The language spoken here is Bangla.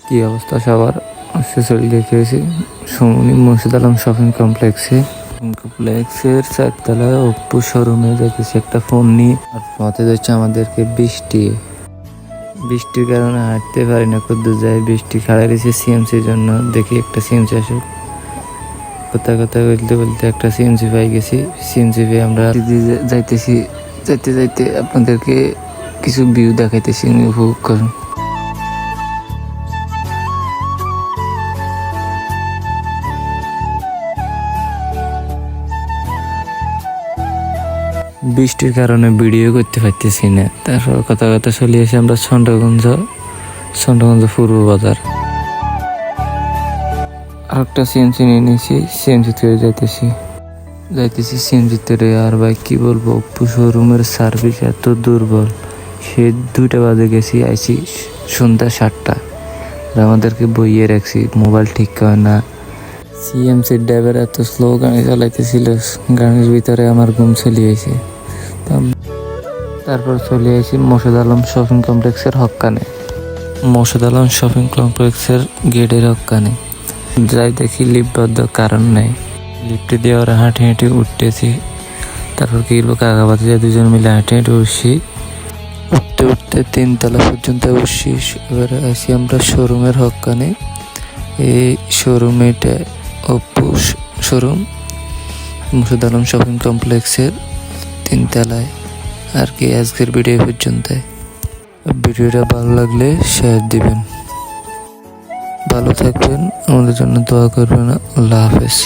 কি অবস্থা সবার? চলে দেখেছি সোনি মুর্শিদ আলম শপিং কমপ্লেক্সের চারতলায় ওপ্পো শোরুমে দেখেছি একটা ফোন নিয়ে। আর পথে যাচ্ছে আমাদেরকে বৃষ্টির কারণে হাঁটতে পারি না, কত যায় বৃষ্টি খাড়া রয়েছে সিএমসির জন্য। দেখি একটা সিএমসি আসুক। কথা বলতে বলতে একটা সিএমসি পাই গেছি। সিএমসি পেয়ে আমরা যাইতে যাইতে আপনাদেরকে কিছু ভিউ দেখাইতেছি, উপভোগ করুন। বৃষ্টির কারণে ভিডিও করতে পারতেছি না। তারপর কথা চলে এসে আমরা চন্দ্রগঞ্জ পূর্ব বাজার আর একটা সিএনজি নিয়ে নিয়েছি। সিএনজি থেকে যাইতেছি সিএনজি থেকে। আর ভাই কি বলবো, ওপ্পো শোরুমের সার্ভিস এত দুর্বল। সে 2টা বাজে গেছি, আইছি সন্ধ্যা 7টা। আমাদেরকে বইয়ে রাখছি, মোবাইল ঠিক করে না। সিএমসির ড্রাইভার এত স্লো গাড়ি চালাইতেছিল, গাড়ির ভিতরে আমার ঘুম চলে গেছে। তারপর চলে আসি মোর্শেদ আলম শপিং কমপ্লেক্সের গেটের হক্কানে। যাই দেখি লিফট বদ্ধ, কারণ নেই। লিফটে দিয়ে ওরা হাঁটি উঠতেছি। তারপর কি বলবো, কাকাবাতি দুজন মিলে হাঁটি উঠতে 3 তলা পর্যন্ত উঠছি। এবারে আসি আমরা শোরুমের হক্কানে। এই শোরুম, এটা Oppo showroom Morshed Alam shopping কমপ্লেক্সের 3 তলায়। আর কি আজকের ভিডিও পর্যন্ত। ভিডিওটা ভালো লাগলে শেয়ার দিবেন। ভালো থাকবেন, আমাদের জন্য দোয়া করবেন। আল্লাহ হাফেজ।